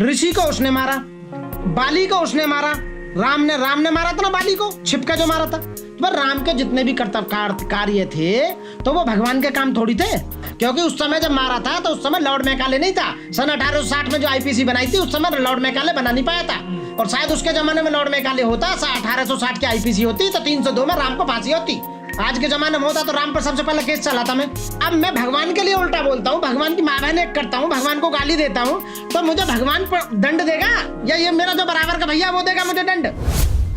ऋषि को उसने मारा, बाली को उसने मारा, राम ने मारा था ना बाली को, छिपका जो मारा था। पर राम के जितने भी कर्तव्य कार्य थे तो वो भगवान के काम थोड़ी थे, क्योंकि उस समय जब मारा था तो उस समय लॉर्ड मैकाले नहीं था। सन 1860 में जो आईपीसी बनाई थी उस समय लॉर्ड मैकाले बना नहीं पाया था, और शायद उसके जमाने में लॉर्ड मैकाले होता 1860 की आईपीसी होती तो 302 में राम को फांसी होती। आज के जमाने में होता तो राम पर सबसे पहले केस चलाता मैं। अब मैं भगवान के लिए उल्टा बोलता हूँ, भगवान की माँ बहन एक करता हूँ, भगवान को गाली देता हूँ, तो मुझे भगवान पर दंड देगा या ये मेरा जो बराबर का भैया वो देगा मुझे दंड?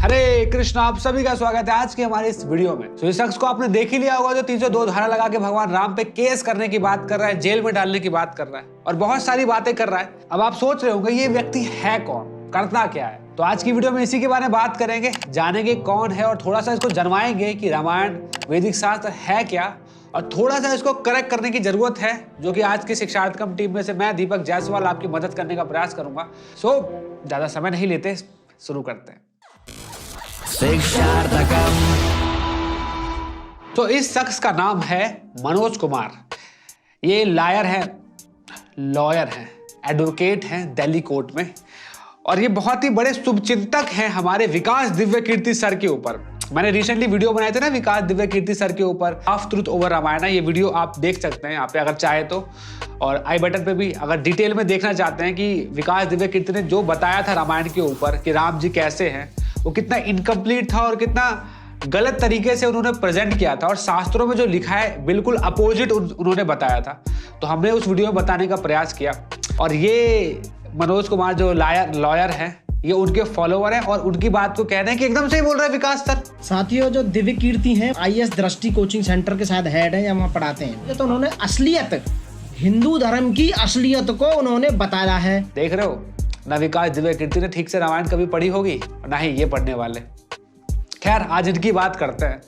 हरे कृष्ण, आप सभी का स्वागत है आज की हमारी इस वीडियो में। तो इस शख्स को आपने देख ही लिया होगा जो 302 धारा लगा के भगवान राम पे केस करने की बात कर रहा है, जेल में डालने की बात कर रहा है और बहुत सारी बातें कर रहा है। अब आप सोच रहे होंगे ये व्यक्ति है कौन, करता क्या है? तो आज की वीडियो में इसी के बारे में बात करेंगे, जानेंगे कौन है और थोड़ा सा इसको जनवाएंगे कि रामायण वैदिक शास्त्र है क्या, और थोड़ा सा इसको करेक्ट करने की जरूरत है, जो कि आज की शिक्षार्थकम टीम में से मैं दीपक जायसवाल आपकी मदद करने का प्रयास करूंगा। सो ज्यादा समय नहीं लेते, शुरू करते हैं। तो इस शख्स का नाम है मनोज कुमार। ये लॉयर है, एडवोकेट हैं दिल्ली कोर्ट में, और ये बहुत ही बड़े शुभचिंतक हैं हमारे विकास दिव्य कीर्ति सर के ऊपर। मैंने रिसेंटली वीडियो बनाए थे ना विकास दिव्य कीर्ति सर के ऊपर, हाफ ट्रूथ ओवर रामायण। ये वीडियो आप देख सकते हैं यहाँ पे अगर चाहे तो, और आई बटन पे भी अगर डिटेल में देखना चाहते हैं कि विकास दिव्य कीर्ति ने जो बताया था रामायण के ऊपर कि राम जी कैसे हैं, वो कितना इनकम्प्लीट था और कितना गलत तरीके से उन्होंने प्रेजेंट किया था, और शास्त्रों में जो लिखा है बिल्कुल अपोजिट उन्होंने बताया था। तो हमने उस वीडियो में बताने का प्रयास किया, और ये मनोज कुमार जो लॉयर है ये उनके फॉलोवर हैं और उनकी बात को कह रहे हैं कि एकदम सही बोल रहे हैं विकास सर। साथियों, जो दिव्य कीर्ति हैं आईएएस दृष्टि कोचिंग सेंटर के शायद हेड है या वहाँ पढ़ाते हैं, तो उन्होंने असलियत, हिंदू धर्म की असलियत को उन्होंने बताया है। देख रहे हो ना, विकास दिव्य कीर्ति ने ठीक से रामायण कभी पढ़ी होगी और ना ही ये पढ़ने वाले। खैर आज इनकी बात करते हैं,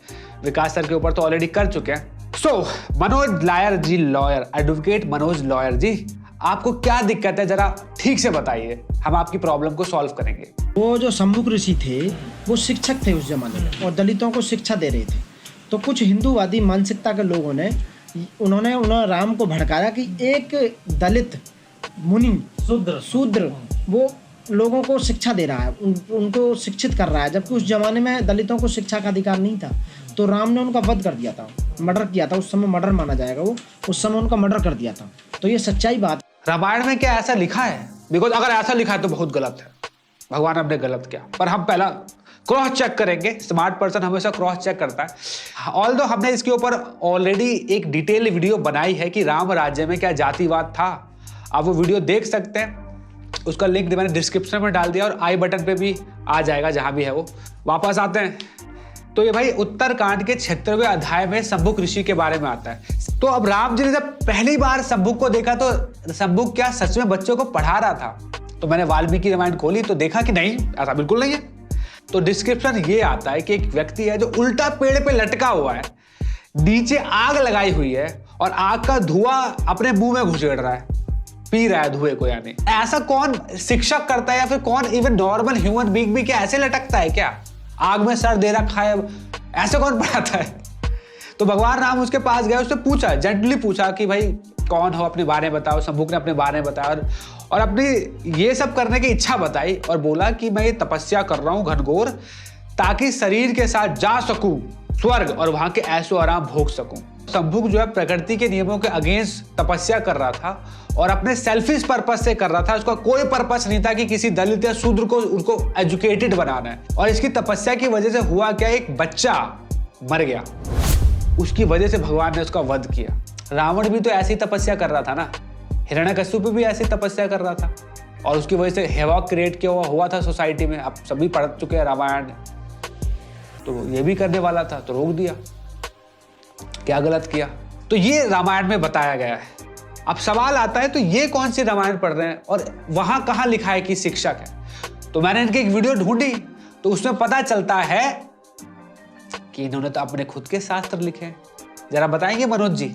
विकास सर के ऊपर तो ऑलरेडी कर चुके हैं। सो मनोज लॉयर जी, लॉयर एडवोकेट मनोज लॉयर जी, आपको क्या दिक्कत है जरा ठीक से बताइए, हम आपकी प्रॉब्लम को सॉल्व करेंगे। वो जो शंभुक ऋषि थे वो शिक्षक थे उस जमाने में और दलितों को शिक्षा दे रहे थे। तो कुछ हिंदूवादी मानसिकता के लोगों ने उन्होंने राम को भड़काया कि एक दलित मुनि शूद्र वो लोगों को शिक्षा दे रहा है, उनको शिक्षित कर रहा है, जबकि उस जमाने में दलितों को शिक्षा का अधिकार नहीं था। तो राम ने उनका वध कर दिया था, मर्डर किया था। उस समय मर्डर माना जाएगा, वो उस समय उनका मर्डर कर दिया था। तो ये सच्चाई बात। रामायण में क्या ऐसा लिखा है? बिकॉज अगर ऐसा लिखा है तो बहुत गलत है, भगवान हमने गलत किया। पर हम पहला क्रॉस चेक करेंगे, स्मार्ट पर्सन हमेशा क्रॉस चेक करता है। ऑल्दो हमने इसके ऊपर ऑलरेडी एक डिटेल वीडियो बनाई है कि राम राज्य में क्या जातिवाद था, आप वो वीडियो देख सकते हैं, उसका लिंक मैंने डिस्क्रिप्शन में डाल दिया और आई बटन पे भी आ जाएगा जहां भी है वो। वापस आते हैं तो ये भाई उत्तरकांड के 76वें अध्याय में शंभुक ऋषि के बारे में आता है। तो अब राम जी ने जब पहली बार शंभुक को देखा तो शंभुक क्या सच में बच्चों को पढ़ा रहा था? तो मैंने वाल्मीकि रामायण खोली तो देखा कि नहीं, ऐसा बिल्कुल नहीं है। तो डिस्क्रिप्शन ये आता है कि एक व्यक्ति है जो उल्टा पेड़ पे लटका हुआ है, नीचे आग लगाई हुई है और आग का धुआं अपने मुंह में घुसेड़ रहा है, पी रहा है धुएं को। यानी ऐसा कौन शिक्षक करता है या फिर कौन इवन नॉर्मल ह्यूमन बीइंग भी क्या ऐसे लटकता है क्या? आग में सर दे रखा है, ऐसे कौन पढ़ाता है? तो भगवान राम उसके पास गए, उससे पूछा, जेंटली पूछा कि भाई कौन हो, अपने बारे में बताओ। शंभुक ने अपने बारे में बताया और अपनी ये सब करने की इच्छा बताई और बोला कि मैं ये तपस्या कर रहा हूँ घनघोर, ताकि शरीर के साथ जा सकूं स्वर्ग और वहां के ऐशो आराम भोग सकूं। शंभुक जो है प्रकृति के नियमों के अगेंस्ट तपस्या कर रहा था और अपने सेल्फिश पर्पस से कर रहा था। उसका कोई पर्पस नहीं था कि किसी दलित या शूद्र को उनको एजुकेटेड बनाना है। और इसकी तपस्या की वजह से हुआ क्या, एक बच्चा मर गया, उसकी वजह से भगवान ने उसका वध किया। रावण भी तो ऐसी तपस्या कर रहा था ना, हिरण्यकश्यप भी ऐसी तपस्या कर रहा था और उसकी वजह से हैवॉक क्रिएट किया हुआ था सोसाइटी में। अब सभी पढ़ चुके हैं रामायण, तो ये भी करने वाला था तो रोक दिया। क्या गलत किया? तो ये रामायण में बताया गया है। अब सवाल आता है तो ये कौन सी रामायण पढ़ रहे हैं और वहां कहां लिखा है कि शिक्षक है? तो मैंने इनकी एक वीडियो ढूंढी तो उसमें पता चलता है कि इन्होंने तो अपने खुद के शास्त्र लिखे हैं। जरा बताएंगे मनोज जी?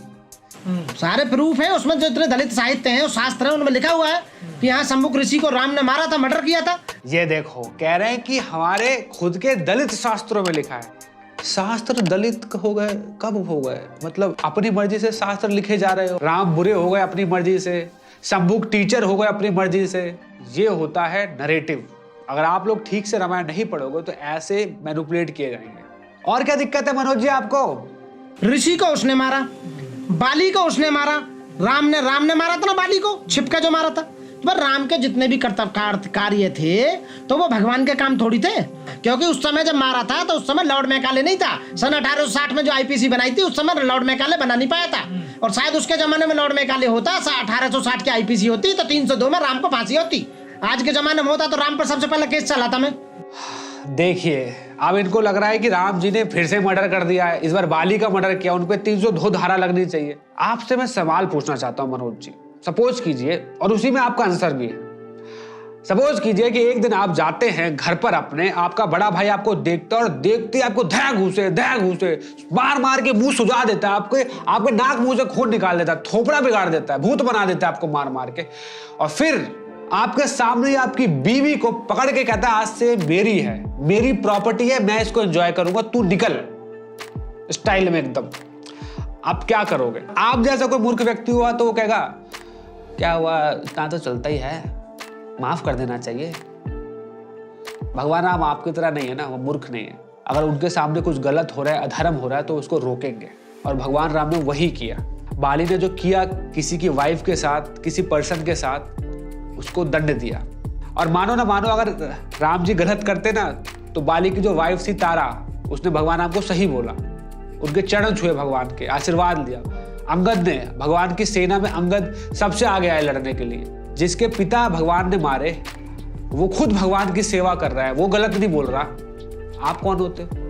सारे प्रूफ है उसमें, जो इतने दलित साहित्य हैं, शास्त्र है, उनमें लिखा हुआ है कि यहाँ शंभुक ऋषि को राम ने मारा था, मर्डर किया था। ये देखो, कह रहे हैं कि हमारे खुद के दलित शास्त्रों में लिखा है। शास्त्र दलित हो गए कब हो गए? मतलब अपनी मर्जी से शास्त्र लिखे जा रहे हो। राम बुरे हो गए अपनी मर्जी से, शंभू टीचर हो गए अपनी मर्जी से। ये होता है नरेटिव। अगर आप लोग ठीक से रामायण नहीं पढ़ोगे तो ऐसे मैनिपुलेट किए जाएंगे। और क्या दिक्कत है मनोज जी आपको? ऋषि को उसने मारा, बाली को उसने मारा, राम ने मारा था ना बाली को, छिपके जो मारा था। पर राम के जितने भी कर्तव्य कार्य थे तो वो भगवान के काम थोड़ी थे, क्योंकि उस समय जब मारा था तो उस समय लॉर्ड मैकाले नहीं था। सन 1860 में जो आईपीसी बनाई थी उस समय लॉर्ड मैकाले बना नहीं पाया था, और शायद उसके जमाने में लॉर्ड मैकाले होता 1860 की आईपीसी होती तो 302 में राम को फांसी होती। आज के जमाने में होता तो राम पर सबसे पहले केस चलाता मैं। देखिए, अब इनको लग रहा है कि राम जी ने फिर से मर्डर कर दिया है, इस बार बाली का मर्डर किया, उन पे 302 धारा लगनी चाहिए। आपसे मैं सवाल पूछना चाहता हूं मनोज जी। सपोज कीजिए, और उसी में आपका आंसर भी है, सपोज कीजिए कि एक दिन आप जाते हैं घर पर अपने, आपका बड़ा भाई आपको देखता है और देखते आपको धै घूसे मार मार के मुंह सुझा देता है, आपके नाक मुंह से खून निकाल देता है, थोपड़ा बिगाड़ देता है, भूत बना देता है आपको मार मार के, और फिर आपके सामने आपकी बीवी को पकड़ के कहता है आज से मेरी है, मेरी प्रॉपर्टी है, मैं इसको एंजॉय करूंगा, तू निकल, स्टाइल में एकदम। आप क्या करोगे? आप जैसा कोई मूर्ख व्यक्ति हुआ तो वो कहेगा क्या हुआ, इतना तो चलता ही है, माफ कर देना चाहिए। भगवान राम आपकी तरह नहीं है ना, वो मूर्ख नहीं है। अगर उनके सामने कुछ गलत हो रहा है, अधर्म हो रहा है तो उसको रोकेंगे, और भगवान राम ने वही किया। बाली ने जो किया किसी की वाइफ के साथ, किसी पर्सन के साथ, उसको दंड दिया। और मानो ना मानो, अगर राम जी गलत करते ना तो बाली की जो वाइफ थी तारा, उसने भगवान राम को सही बोला, उनके चरण छुए, भगवान के आशीर्वाद लिया। अंगद ने, भगवान की सेना में अंगद सबसे आगे आए लड़ने के लिए, जिसके पिता भगवान ने मारे, वो खुद भगवान की सेवा कर रहा है, वो गलत नहीं बोल रहा। आप कौन होते हो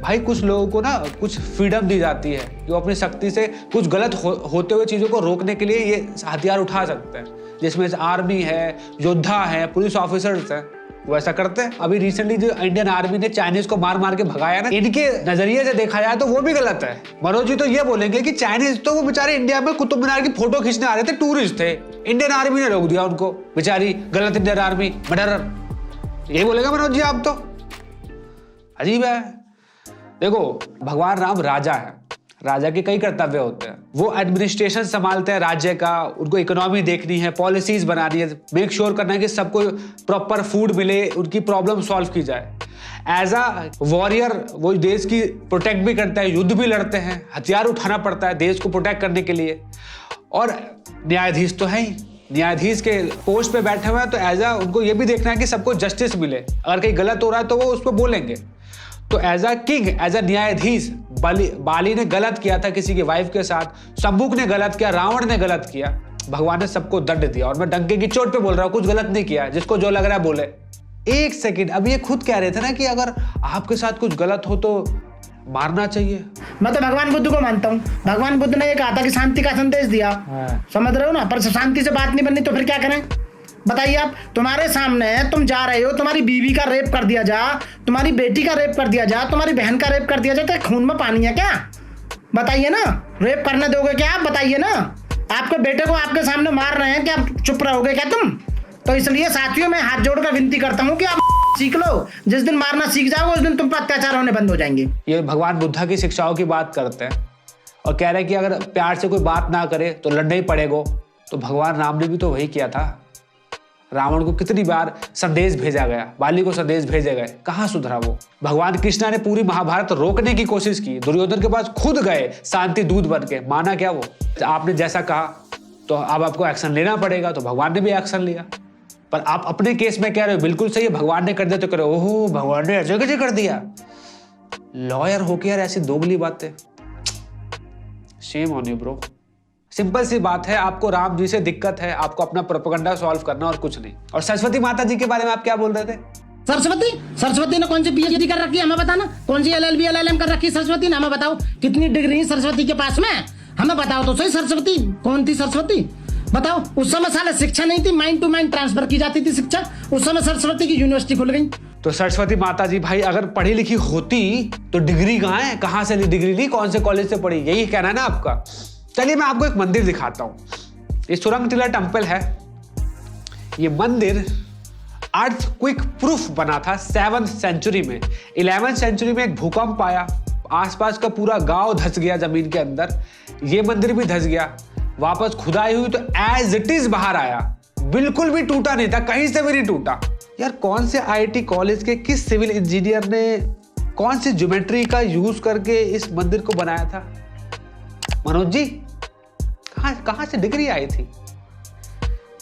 भाई? कुछ लोगों को ना कुछ फ्रीडम दी जाती है कि वो अपनी शक्ति से कुछ गलत होते हुए चीजों को रोकने के लिए ये हथियार उठा सकते हैं, जिसमें आर्मी है, योद्धा है, पुलिस ऑफिसर्स हैं, वो ऐसा करते हैं। अभी रिसेंटली जो इंडियन आर्मी ने चाइनीज को मार मार के भगाया ना, इनके नजरिए से देखा जाए तो वो भी गलत है। मनोज जी तो ये बोलेंगे कि चाइनीज तो वो बेचारे इंडिया में कुतुब मीनार की फोटो खींचने आ रहे थे, टूरिस्ट थे, इंडियन आर्मी ने रोक दिया उनको, बेचारी गलत इंडियन आर्मी मर्डरर, ये बोलेगा मनोज जी आप? तो अजीब है। देखो, भगवान राम राजा है, राजा के कई कर्तव्य होते हैं। वो एडमिनिस्ट्रेशन संभालते हैं राज्य का, उनको इकोनॉमी देखनी है, पॉलिसीज बनानी है, मेक श्योर करना है कि सबको प्रॉपर फूड मिले, उनकी प्रॉब्लम सॉल्व की जाए। एज अ वॉरियर वो देश की प्रोटेक्ट भी करता है, युद्ध भी लड़ते हैं, हथियार उठाना पड़ता है देश को प्रोटेक्ट करने के लिए। और न्यायाधीश तो है ही, न्यायाधीश के पोस्ट पे बैठे हुए हैं, तो एज अ उनको ये भी देखना है कि सबको जस्टिस मिले। अगर कहीं गलत हो रहा है तो वो उस पर बोलेंगे। तो as a king, as a न्यायाधीश, बाली ने गलत किया था किसी की वाइफ के साथ, शंभुक ने गलत किया, रावण ने गलत किया, भगवान ने सबको दंड दिया। और मैं डंके की चोट पे बोल रहा हूं, कुछ गलत नहीं किया, जिसको जो लग रहा है बोले। एक सेकंड, अब ये खुद कह रहे थे ना कि अगर आपके साथ कुछ गलत हो तो मारना चाहिए। मैं तो भगवान बुद्ध को मानता हूँ। भगवान बुद्ध ने ये कहा था कि शांति का संदेश दिया, समझ रहे हो ना, पर शांति से बात नहीं बननी तो फिर क्या करें बताइए आप? तुम्हारे सामने तुम जा रहे हो, तुम्हारी बीवी का रेप कर दिया जा, तुम्हारी बेटी का रेप कर दिया जा, तुम्हारी बहन का रेप कर दिया जाए, तो खून में पानी है क्या? बताइए ना, रेप करने दोगे क्या आप? बताइए ना, आपके बेटे को आपके सामने मार रहे हैं, क्या चुप रहोगे क्या तुम? तो इसलिए साथियों मैं हाथ जोड़कर विनती करता हूँ कि आप सीख लो। जिस दिन मारना सीख जाओगे उस दिन तुम पर अत्याचार होने बंद हो जाएंगे। ये भगवान बुद्धा की शिक्षाओं की बात करते हैं और कह रहे हैं कि अगर प्यार से कोई बात ना करे तो लड़ना ही पड़ेगा। तो भगवान राम ने भी तो वही किया था। रावण को कितनी बार संदेश भेजा गया, बाली को संदेश भेजे गए, कहाँ सुधरा वो? भगवान कृष्णा ने पूरी महाभारत रोकने की कोशिश की, दुर्योधन के पास खुद गए शांति दूत बन के, माना क्या वो? आपने जैसा कहा तो अब आपको एक्शन लेना पड़ेगा, तो भगवान ने भी एक्शन लिया। पर आप अपने केस में कह रहे हो बिल्कुल सही है, भगवान ने कर दिया तो कह रहे हो ओहो भगवान ने ऐसे कैसे कर दिया। लॉयर होके यार ऐसी दोगली बातें, shame on you bro. Simple सी बात है, आपको राम जी से दिक्कत है, आपको अपना प्रोपेगेंडा सॉल्व करना और कुछ नहीं। और सरस्वती माता जी के बारे में आप क्या बोल रहे थे? सरस्वती ने कौन सी पीएचडी कर रखी है हमें बताना, कौन सी एलएलबी एलएलएम कर रखी है सरस्वती ने, हमें बताओ कितनी डिग्री सरस्वती के पास में, हमें बताओ तो सही। सरस्वती कौन थी? सरस्वती बताओ। उस समय साले शिक्षा नहीं थी, माइंड टू माइंड ट्रांसफर की जाती थी शिक्षा। उस समय सरस्वती की यूनिवर्सिटी खुल गई। तो सरस्वती माता जी भाई अगर पढ़ी लिखी होती तो डिग्री कहाँ है, कहाँ से ली डिग्री, ली कौन से कॉलेज से पढ़ी, यही कहना है ना आपका। चलिए मैं आपको एक मंदिर दिखाता हूं। ये सुरंगटिला टेम्पल है। ये मंदिर अर्थक्वेक प्रूफ बना था 7th सेंचुरी में। 11th सेंचुरी में एक भूकंप आया, आसपास का पूरा गांव धंस गया जमीन के अंदर, ये मंदिर भी धंस गया। वापस खुदाई हुई तो एज इट इज बाहर आया, बिल्कुल भी टूटा नहीं था, कहीं से भी नहीं टूटा। यार कौन से आईआईटी कॉलेज के किस सिविल इंजीनियर ने कौन सी ज्योमेट्री का यूज करके इस मंदिर को बनाया था? मनोज जी, कहां से डिग्री आई थी?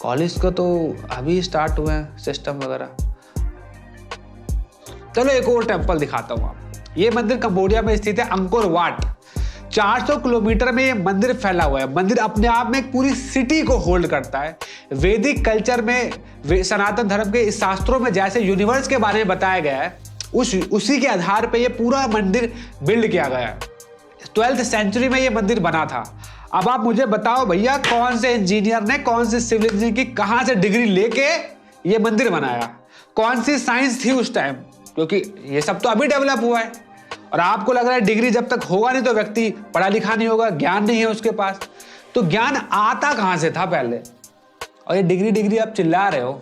कॉलेज का तो अभी स्टार्ट हुआ है सिस्टम वगैरह। चलो एक और टेंपल दिखाता हूं आपको। ये मंदिर कंबोडिया में स्थित है, अंकोर वाट। 400 किलोमीटर में ये मंदिर फैला हुआ है। मंदिर अपने आप में एक पूरी सिटी को होल्ड करता है। वैदिक कल्चर में, सनातन धर्म के शास्त्रों में जैसे यूनिवर्स के बारे में बताया गया है, उसी के आधार पर यह पूरा मंदिर बिल्ड किया गया है। 12th सेंचुरी में यह मंदिर बना था। अब आप मुझे बताओ भैया, कौन से इंजीनियर ने, कौन से सिविल इंजीनियर की कहां से डिग्री लेके ये मंदिर बनाया? कौन सी साइंस थी उस टाइम? क्योंकि ये सब तो अभी डेवलप हुआ है। और आपको लग रहा है डिग्री जब तक होगा नहीं तो व्यक्ति पढ़ा लिखा नहीं होगा, ज्ञान नहीं है उसके पास। तो ज्ञान आता कहां से था पहले? और ये डिग्री आप चिल्ला रहे हो।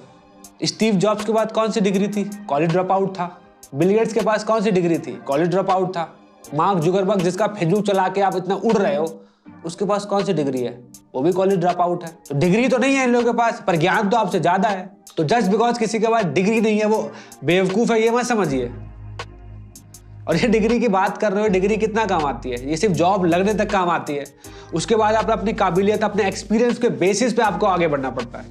स्टीव जॉब्स के बाद कौन सी डिग्री थी? कॉलेज ड्रॉप आउट था। बिल गेट्स के पास कौन सी डिग्री थी? कॉलेज ड्रॉप आउट था। मार्क जुकरबर्ग, जिसका फेसबुक चला के आप इतना उड़ रहे हो, उसके पास कौन सी डिग्री है? वो भी कॉलेज ड्रॉप आउट है। तो डिग्री तो नहीं है इन लोगों के पास, पर ज्ञान तो आपसे ज्यादा है। तो जस्ट बिकॉज किसी के पास डिग्री नहीं है वो बेवकूफ है, ये मत समझिए। और ये डिग्री की बात कर रहे हो, डिग्री कितना काम आती है? ये सिर्फ जॉब लगने तक काम आती है। उसके बाद आप अपनी काबिलियत, अपने एक्सपीरियंस के बेसिस पे आपको आगे बढ़ना पड़ता है।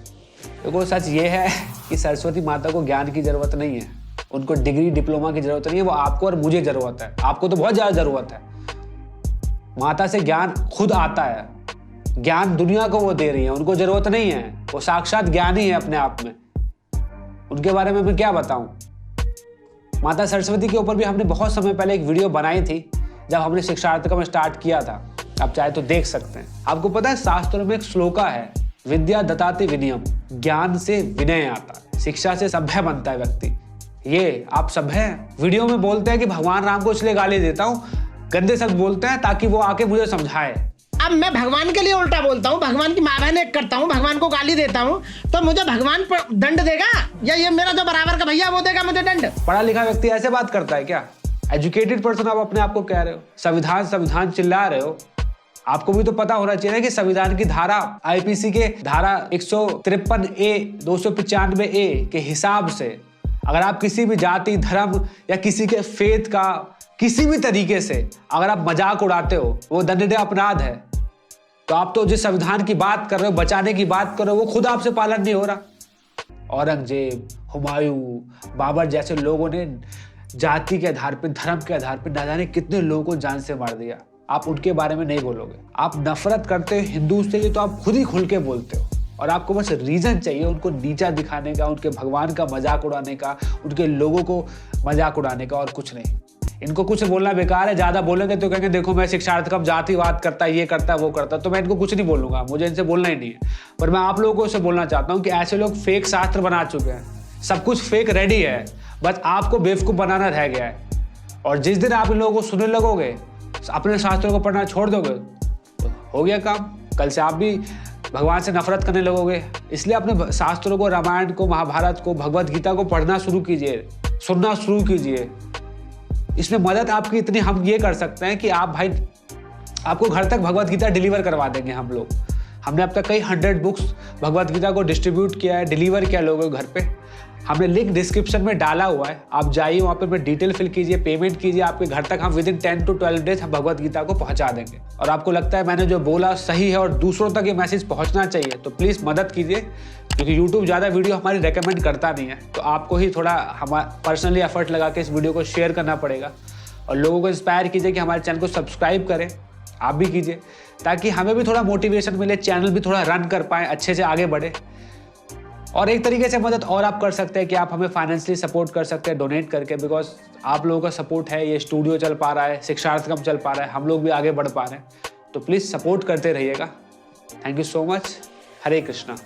देखो सच ये है कि सरस्वती माता को ज्ञान की जरूरत नहीं है, उनको डिग्री डिप्लोमा की जरूरत नहीं है। वो आपको और मुझे जरूरत है। आपको तो बहुत ज्यादा जरूरत है। माता से ज्ञान खुद आता है। ज्ञान दुनिया को वो दे रही है, उनको जरूरत नहीं है। वो साक्षात ज्ञानी है अपने आप में। उनके बारे में मैं क्या बताऊं? माता सरस्वती के ऊपर भी हमने बहुत समय पहले एक वीडियो बनाई थी, जब हमने शिक्षार्थकम स्टार्ट किया था। आप चाहे तो देख सकते हैं। आपको पता है शास्त्रों में एक श्लोका है, विद्या दत्ताति विनयम, ज्ञान से विनय आता है, शिक्षा से सभ्य बनता है व्यक्ति। ये आप सभ्य हैं। वीडियो में बोलते हैं कि भगवान राम को इसलिए गाली देता हूं, गंदे शब्द बोलते हैं ताकि वो आके मुझे समझाए। अब मैं भगवान के लिए उल्टा बोलता हूँ, भगवान की माँ बहन करता हूँ, भगवान को गाली देता हूँ, तो मुझे भगवान दंड देगा या ये मेरा जो बराबर का भैया वो देगा मुझे दंड? पढ़ा लिखा व्यक्ति ऐसे बात करता है क्या? एजुकेटेड पर्सन आप अपने आप को कह रहे हो। संविधान चिल्ला रहे हो। आपको भी तो पता होना चाहिए ना कि संविधान की धारा, आईपीसी के धारा 153A 295A के हिसाब से अगर आप किसी भी जाति, धर्म या किसी के फेथ का किसी भी तरीके से अगर आप मजाक उड़ाते हो, वो दंडनीय अपराध है। तो आप तो जिस संविधान की बात कर रहे हो, बचाने की बात कर रहे हो, वो खुद आपसे पालन नहीं हो रहा। औरंगजेब, हुमायूं, बाबर जैसे लोगों ने जाति के आधार पर, धर्म के आधार पर न जाने कितने लोगों को जान से मार दिया। आप उनके बारे में नहीं बोलोगे। आप नफरत करते हो हिंदू से, ये तो आप खुद ही खुल के बोलते हो। और आपको बस रीजन चाहिए उनको नीचा दिखाने का, उनके भगवान का मजाक उड़ाने का, उनके लोगों को मजाक उड़ाने का, और कुछ नहीं। इनको कुछ बोलना बेकार है। ज्यादा बोलेंगे तो कहेंगे देखो मैं शिक्षार्थकम जातिवाद करता है, ये करता है, वो करता है। तो मैं इनको कुछ नहीं बोलूंगा, मुझे इनसे बोलना ही नहीं है। पर मैं आप लोगों से बोलना चाहता हूँ कि ऐसे लोग फेक शास्त्र बना चुके हैं। सब कुछ फेक रेडी है, बस आपको बेवकूफ बनाना रह गया है। और जिस दिन आप इन लोगों को सुनने लगोगे, अपने शास्त्रों को पढ़ना छोड़ दोगे, तो हो गया काम। कल से आप भी भगवान से नफरत करने लगोगे। इसलिए अपने शास्त्रों को, रामायण को, महाभारत को, भगवत गीता को पढ़ना शुरू कीजिए, सुनना शुरू कीजिए। इसमें मदद आपकी इतनी हम ये कर सकते हैं कि आप भाई, आपको घर तक भगवत गीता डिलीवर करवा देंगे हम लोग। हमने अब तक कई 100 बुक्स भगवत गीता को डिस्ट्रीब्यूट किया है, डिलीवर किया लोगों के घर पे। हमने लिंक डिस्क्रिप्शन में डाला हुआ है, आप जाइए वहाँ पे डिटेल फिल कीजिए, पेमेंट कीजिए। आपके घर तक हम विदिन 10 to 12 डेज हम भगवत गीता को पहुँचा देंगे। और आपको लगता है मैंने जो बोला सही है और दूसरों तक ये मैसेज पहुँचना चाहिए, तो प्लीज़ मदद कीजिए। क्योंकि यूट्यूब ज़्यादा वीडियो हमारी रेकमेंड करता नहीं है, तो आपको ही थोड़ा हमारा पर्सनली एफर्ट लगा के इस वीडियो को शेयर करना पड़ेगा। और लोगों को इंस्पायर कीजिए कि हमारे चैनल को सब्सक्राइब करें। आप भी कीजिए, ताकि हमें भी थोड़ा मोटिवेशन मिले, चैनल भी थोड़ा रन कर पाए, अच्छे से आगे बढ़े। और एक तरीके से मदद और आप कर सकते हैं कि आप हमें फाइनेंशियली सपोर्ट कर सकते हैं डोनेट करके। बिकॉज आप लोगों का सपोर्ट है, ये स्टूडियो चल पा रहा है, शिक्षार्थकम चल पा रहा है, हम लोग भी आगे बढ़ पा रहे हैं। तो प्लीज़ सपोर्ट करते रहिएगा। Thank you so much. Hare Krishna.